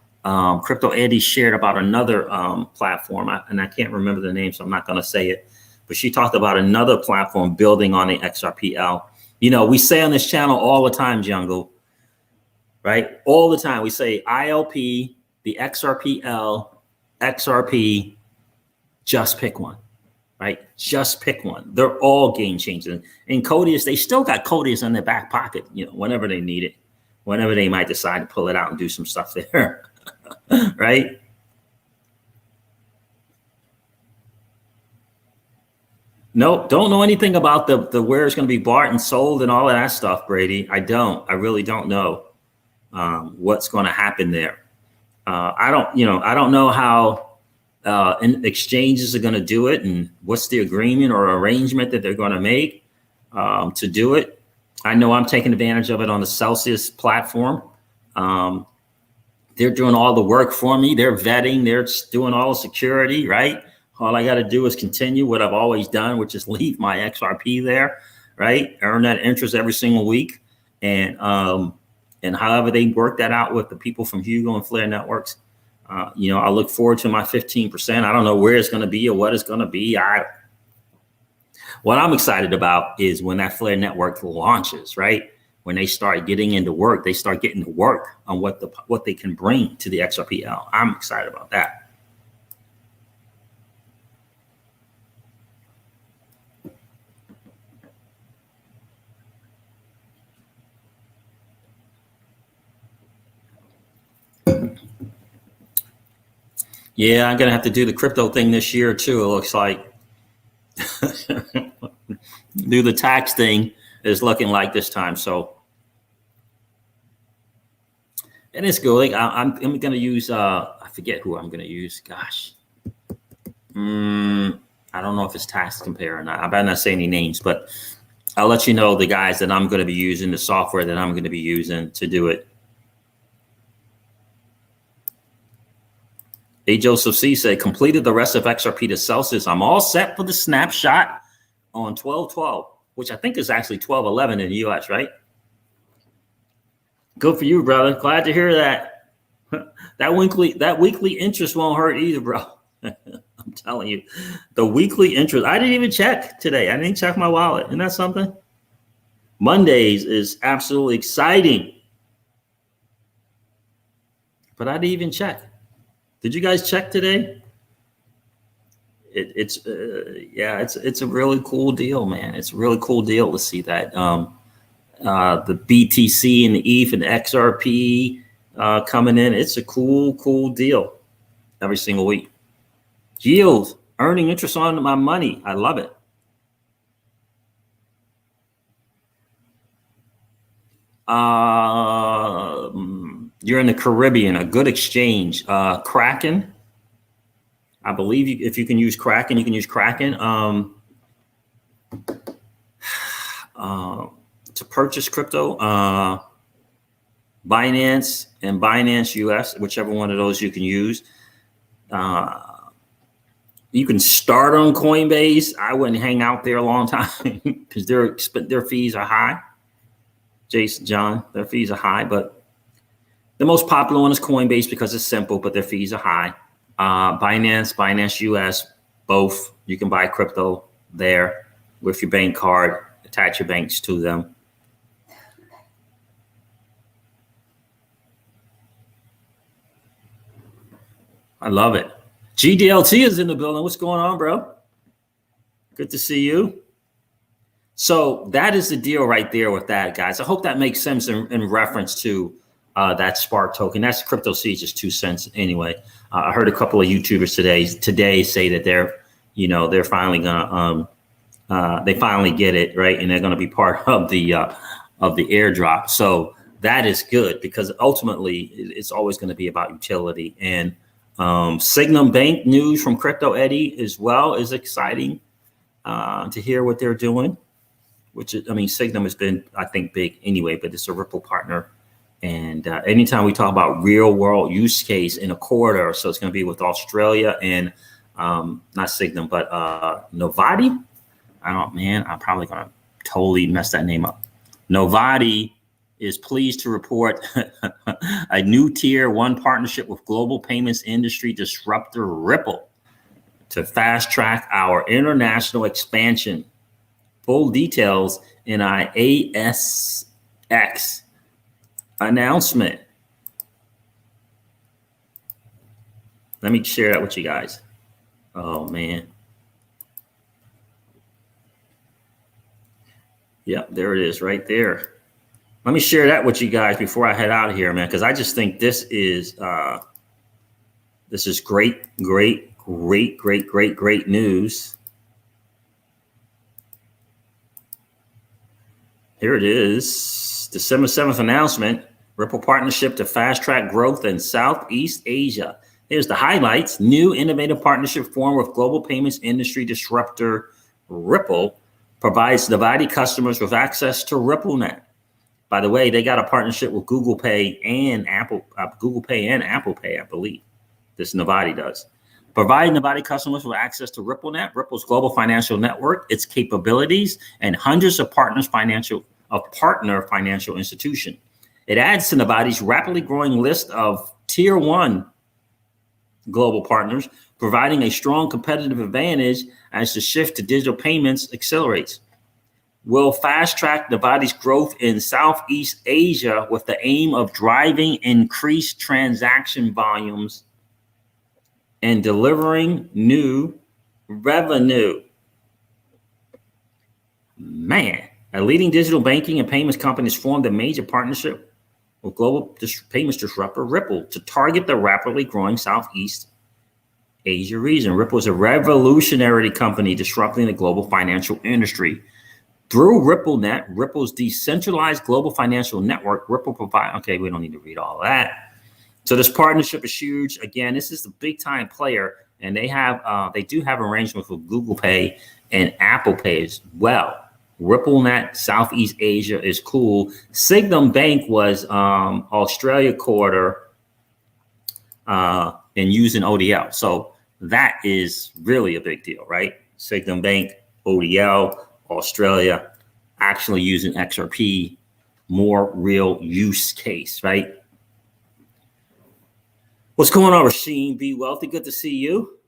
Crypto Eddie shared about another platform, and I can't remember the name, so I'm not going to say it. But she talked about another platform building on the XRPL. We say on this channel all the time, Jungle, right? All the time. We say ILP, the XRPL, XRP, just pick one, right? Just pick one. They're all game changers. And Codius, they still got Codius in their back pocket, whenever they need it, whenever they might decide to pull it out and do some stuff there, right? Nope, don't know anything about the where it's going to be bought and sold and all of that stuff, Brady. I really don't know what's going to happen there. I don't know how exchanges are going to do it and what's the agreement or arrangement that they're going to make to do it. I know I'm taking advantage of it on the Celsius platform. They're doing all the work for me. They're vetting, they're doing all the security, right? All I got to do is continue what I've always done, which is leave my XRP there, right? Earn that interest every single week. And however they work that out with the people from Hugo and Flare Networks, I look forward to my 15%. I don't know where it's going to be or what it's going to be. What I'm excited about is when that Flare Network launches, right? When they start getting into work, they start getting to work on what they can bring to the XRPL. I'm excited about that. Yeah, I'm going to have to do the crypto thing this year too, it looks like. Do the tax thing is looking like this time. So, and it's good. I'm going to use, I forget who I'm going to use. Gosh. I don't know if it's Tax Compare or not. I better not say any names, but I'll let you know the guys that I'm going to be using, the software that I'm going to be using to do it. A. Joseph C. said, completed the rest of XRP to Celsius. I'm all set for the snapshot on 12/12, which I think is actually 12/11 in the US, right? Good for you, brother. Glad to hear that. That weekly interest won't hurt either, bro. I'm telling you, the weekly interest. I didn't even check today. I didn't check my wallet. Isn't that something? Mondays is absolutely exciting. but I didn't even check. Did you guys check today? It's a really cool deal, man. It's a really cool deal to see that the BTC and the ETH and the XRP coming in. It's a cool deal every single week. Yield, earning interest on my money. I love it. You're in the Caribbean, a good exchange. Kraken. I believe if you can use Kraken, you can use Kraken to purchase crypto. Binance and Binance US, whichever one of those you can use. You can start on Coinbase. I wouldn't hang out there a long time because their fees are high. Jason, John, their fees are high, but the most popular one is Coinbase because it's simple, but their fees are high. Binance US, both. You can buy crypto there with your bank card, attach your banks to them. I love it. GDLT is in the building. What's going on, bro? Good to see you. So that is the deal right there with that, guys. I hope that makes sense in reference to that Spark token. That's Crypto C, just 2 cents anyway. I heard a couple of YouTubers today say that they're finally gonna they finally get it right, and they're gonna be part of the airdrop. So that is good because ultimately it's always going to be about utility. And Signum Bank news from Crypto Eddie as well is exciting to hear what they're doing. Which is, I mean, Signum has been, I think, big anyway, but it's a Ripple partner. And anytime we talk about real world use case in a corridor, so it's going to be with Australia and not Signum, but Novati. I'm probably going to totally mess that name up. Novati is pleased to report a new tier 1 partnership with global payments industry disruptor Ripple to fast track our international expansion. Full details in our ASX announcement. Let me share that with you guys. Oh, man. Yep, there it is right there. Let me share that with you guys before I head out of here, man, because I just think this is great news. Here it is, December 7th announcement, Ripple partnership to fast track growth in Southeast Asia. Here's the highlights. New innovative partnership formed with global payments industry disruptor Ripple provides Novati customers with access to RippleNet. By the way, they got a partnership with Google Pay and Apple Pay, I believe. This Novati does. Providing Novati customers with access to RippleNet, Ripple's global financial network, its capabilities, and hundreds of partner financial institutions. It adds to Novati's rapidly growing list of tier 1 global partners, providing a strong competitive advantage as the shift to digital payments accelerates. Will fast track Novati's growth in Southeast Asia with the aim of driving increased transaction volumes and delivering new revenue. Man, a leading digital banking and payments company has formed a major partnership with global payments disruptor Ripple to target the rapidly growing Southeast Asia region. Ripple is a revolutionary company disrupting the global financial industry. Through RippleNet, Ripple's decentralized global financial network, Ripple okay, we don't need to read all that. So this partnership is huge. Again, this is a big time player, and they do have arrangements with Google Pay and Apple Pay as well. RippleNet Southeast Asia is cool. Signum Bank was Australia quarter and using ODL. So that is really a big deal, right? Signum Bank, ODL, Australia, actually using XRP, more real use case, right? What's going on, Rasheen? Be wealthy. Good to see you.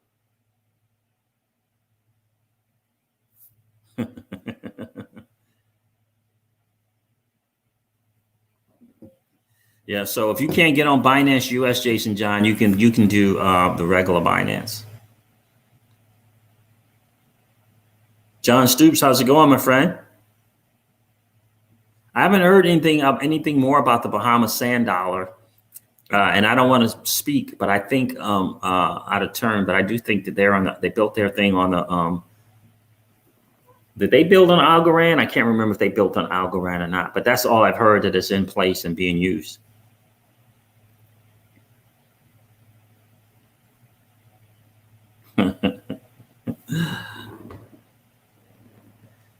Yeah. So if you can't get on Binance US, Jason John, you can do the regular Binance. John Stoops, how's it going, my friend? I haven't heard anything more about the Bahamas sand dollar, and I don't want to speak, but I think out of turn, but I do think that they built their thing on the did they build on Algorand? I can't remember if they built on Algorand or not, but that's all I've heard, that it's in place and being used.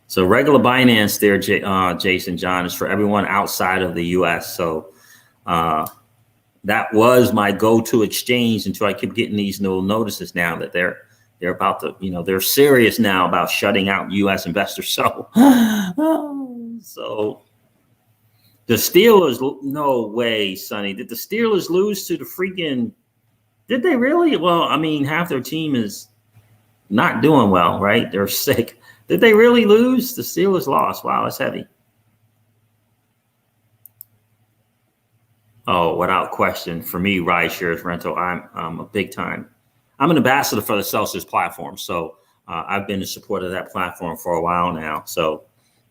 So regular Binance there, Jason John, is for everyone outside of the U.S. So that was my go-to exchange until I keep getting these little notices now that they're about to, they're serious now about shutting out U.S. investors. So, so the Steelers, no way, Sonny. Did the Steelers lose to the freaking? Did they really? Well, I mean, half their team is not doing well, right? They're sick. Did they really lose? The Steelers lost. Wow, that's heavy. Oh, without question, for me, ride shares rental, I'm a big time. I'm an ambassador for the Celsius platform, so I've been in support of that platform for a while now. So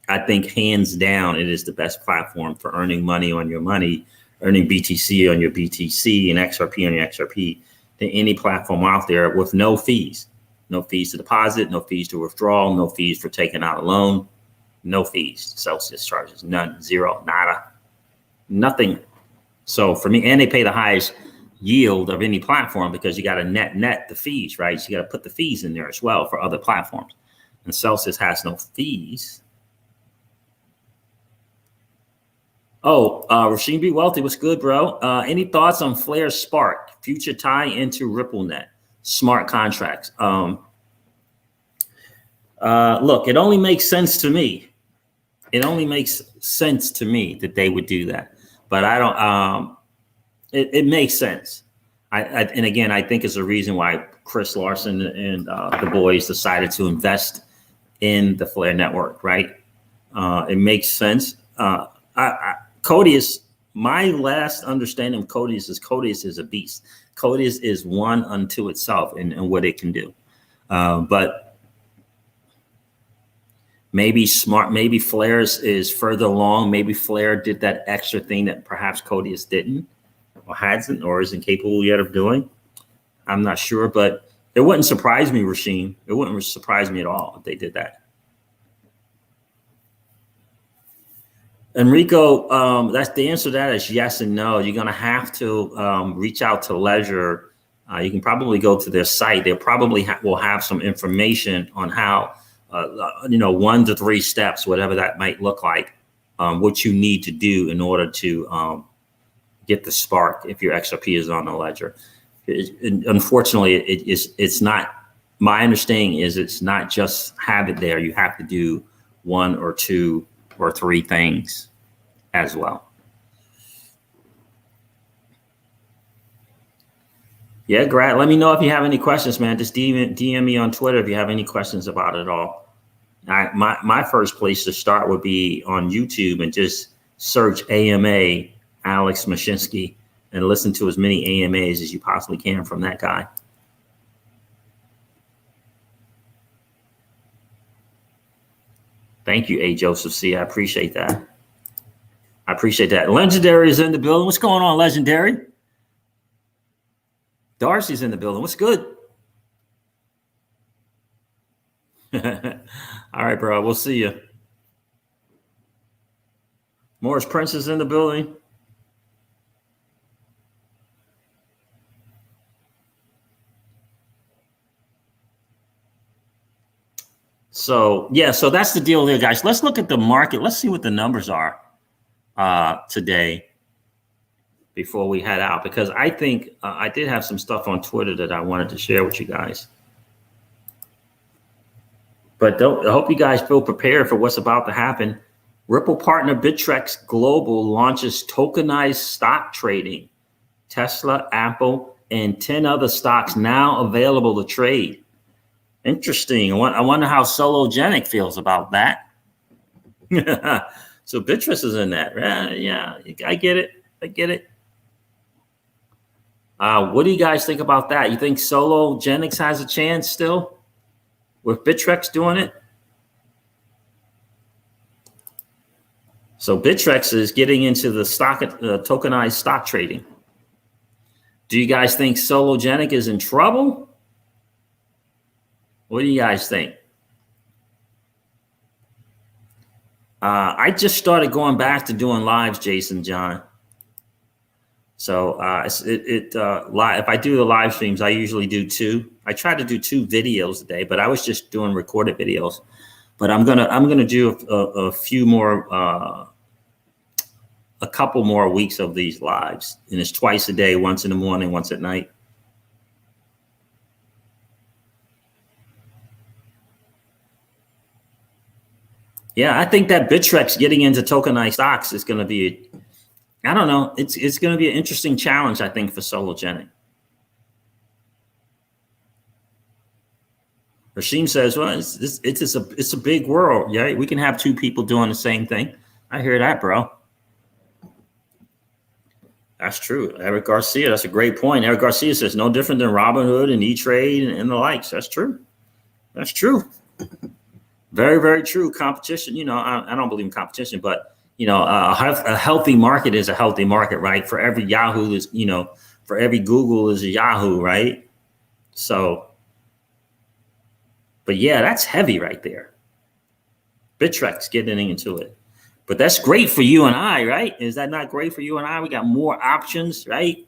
I think hands down, it is the best platform for earning money on your money, earning BTC on your BTC and XRP on your XRP than any platform out there with no fees. No fees to deposit, no fees to withdrawal, no fees for taking out a loan, no fees. Celsius charges none, zero, nada, nothing. So for me, and they pay the highest yield of any platform because you got to net the fees, right? So you got to put the fees in there as well for other platforms. And Celsius has no fees. Oh, Rasheen B. Wealthy, what's good, bro? Any thoughts on Flare Spark, future tie into RippleNet? Smart contracts. Look, it only makes sense to me. It only makes sense to me that they would do that, but I don't. It makes sense. And again, I think it's a reason why Chris Larson and the boys decided to invest in the Flare network. Right? It makes sense. Codius. My last understanding of Codius is a beast. Codius is one unto itself and what it can do. But maybe Flare is further along. Maybe Flare did that extra thing that perhaps Codius didn't or hasn't or isn't capable yet of doing. I'm not sure, but it wouldn't surprise me, Rasheen. It wouldn't surprise me at all if they did that. Enrico, that's the answer to that is yes and no. You're going to have to reach out to Ledger. You can probably go to their site. They probably will have some information on how, 1 to 3 steps, whatever that might look like, what you need to do in order to get the spark if your XRP is on the Ledger. Unfortunately, it's not. My understanding is it's not just have it there. You have to do 1 or 2 or 3 things as well. Yeah, Grant, let me know if you have any questions, man. Just DM me on Twitter if you have any questions about it all. My first place to start would be on YouTube and just search AMA Alex Mashinsky and listen to as many AMAs as you possibly can from that guy. Thank you, A. Joseph C. I appreciate that. Legendary is in the building. What's going on, Legendary? Darcy's in the building. What's good? All right, bro. We'll see you. Morris Prince is in the building. So that's the deal there, guys. Let's look at the market. Let's see what the numbers are today before we head out, because I think I did have some stuff on Twitter that I wanted to share with you guys. But I hope you guys feel prepared for what's about to happen. Ripple partner Bittrex Global launches tokenized stock trading. Tesla, Apple, and 10 other stocks now available to trade. Interesting. I wonder how Sologenic feels about that. So Bittrex is in that. Yeah, I get it. I get it. What do you guys think about that? You think Sologenics has a chance still with Bittrex doing it? So Bittrex is getting into the stock, tokenized stock trading. Do you guys think Sologenic is in trouble? What do you guys think? I just started going back to doing lives, Jason, John. So if I do the live streams, I usually do 2. I try to do 2 videos a day, but I was just doing recorded videos. But I'm gonna do a few more, a couple more weeks of these lives, and it's twice a day, once in the morning, once at night. Yeah, I think that Bittrex getting into tokenized stocks is going to be, I don't know, it's going to be an interesting challenge, I think, for Sologenic. Rashim says, well, it's a big world, yeah. We can have 2 people doing the same thing. I hear that, bro. That's true. Eric Garcia, that's a great point. Eric Garcia says no different than Robinhood and E-Trade and the likes. That's true. That's true. Very, very true. Competition, I don't believe in competition, but, a healthy market is a healthy market, right? For every Yahoo is, for every Google is a Yahoo, right? So, but yeah, that's heavy right there. Bittrex getting into it. But that's great for you and I, right? Is that not great for you and I? We got more options, right?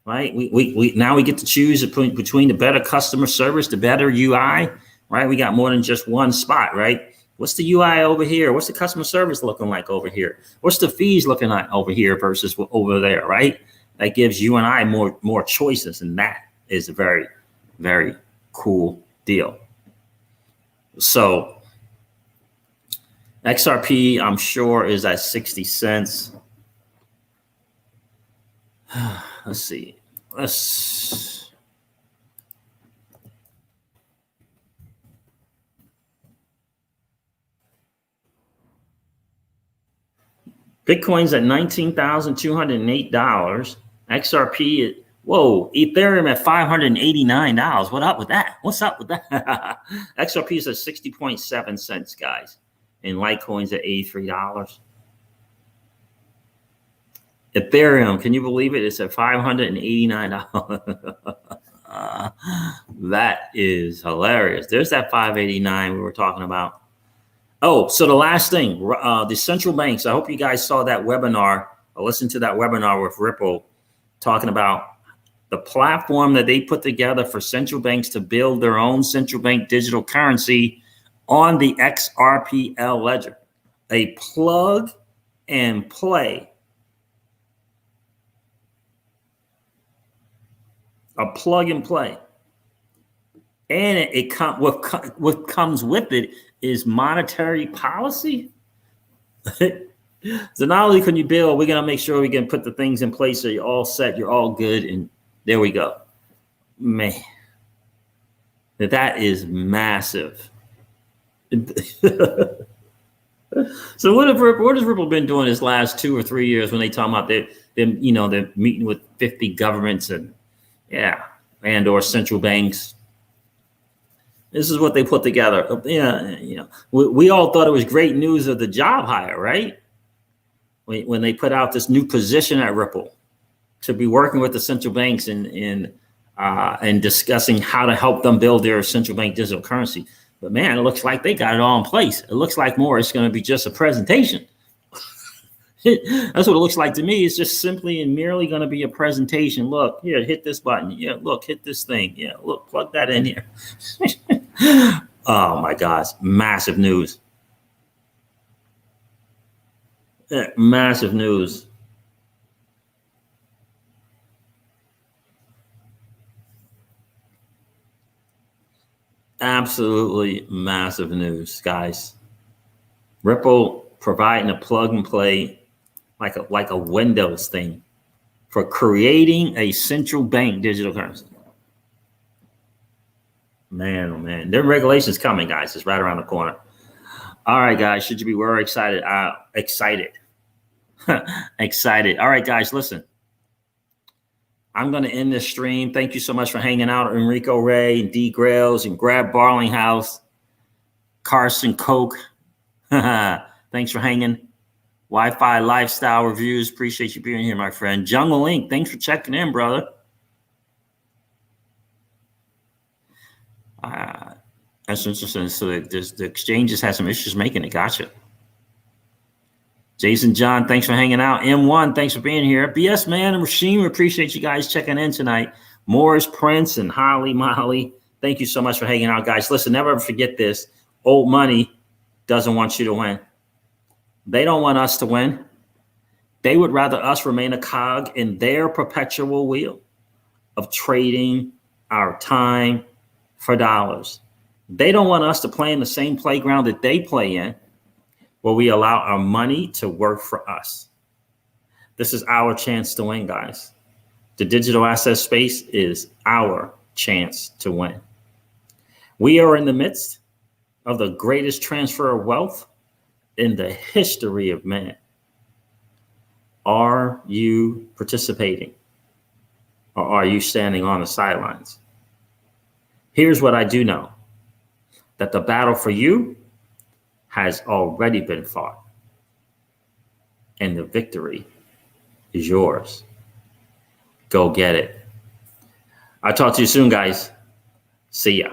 Right? We now we get to choose between the better customer service, the better UI, right? We got more than just one spot, right? What's the UI over here? What's the customer service looking like over here? What's the fees looking like over here versus over there, right? That gives you and I more choices, and that is a very, very cool deal. So XRP, I'm sure, is at 60 cents. Let's see. Bitcoin's at $19,208. XRP, whoa, Ethereum at $589. What up with that? What's up with that? XRP is at 60.7 cents, guys. And Litecoin's at $83. Ethereum, can you believe it? It's at $589. That is hilarious. There's that 589 we were talking about. Oh, so the last thing, the central banks. I hope you guys saw that webinar or listened to that webinar with Ripple talking about the platform that they put together for central banks to build their own central bank digital currency on the XRPL ledger. A plug and play. A plug and play. And what comes with it is monetary policy. So not only can you build, we're going to make sure we can put the things in place so you're all set, you're all good, and there we go. Man, that is massive. So what has Ripple been doing this last 2 or 3 years when they talk about they're meeting with 50 governments and or central banks? This is what they put together. We all thought it was great news of the job hire, right? When they put out this new position at Ripple to be working with the central banks and discussing how to help them build their central bank digital currency. But man, it looks like they got it all in place. It looks like it's going to be just a presentation. That's what it looks like to me. It's just simply and merely going to be a presentation. Look, here, hit this button. Yeah, look, hit this thing. Yeah, look, plug that in here. Oh my gosh, massive news. Massive news. Absolutely massive news, guys. Ripple providing a plug and play like a Windows thing for creating a central bank digital currency. Man, oh man, their regulations coming, guys. It's right around the corner. All right, guys, should you be very excited? Excited. Excited. All right, guys, listen. I'm going to end this stream. Thank you so much for hanging out, Enrico Ray and D Grails and Grab Barlinghouse, Carson Koch. Thanks for hanging. Wi-Fi Lifestyle Reviews. Appreciate you being here, my friend. Jungle Inc. Thanks for checking in, brother. That's interesting. So the exchanges had some issues making it. Gotcha. Jason John, thanks for hanging out. M1, thanks for being here. BS Man and Rasheem, appreciate you guys checking in tonight. Morris, Prince, and Holly Molly, thank you so much for hanging out, guys. Listen, never ever forget this. Old money doesn't want you to win. They don't want us to win. They would rather us remain a cog in their perpetual wheel of trading our time for dollars. They don't want us to play in the same playground that they play in, where we allow our money to work for us. This is our chance to win, guys. The digital asset space is our chance to win. We are in the midst of the greatest transfer of wealth in the history of man. Are you participating, or are you standing on the sidelines? Here's what I do know, that the battle for you has already been fought, and the victory is yours. Go get it. I'll talk to you soon, guys. See ya.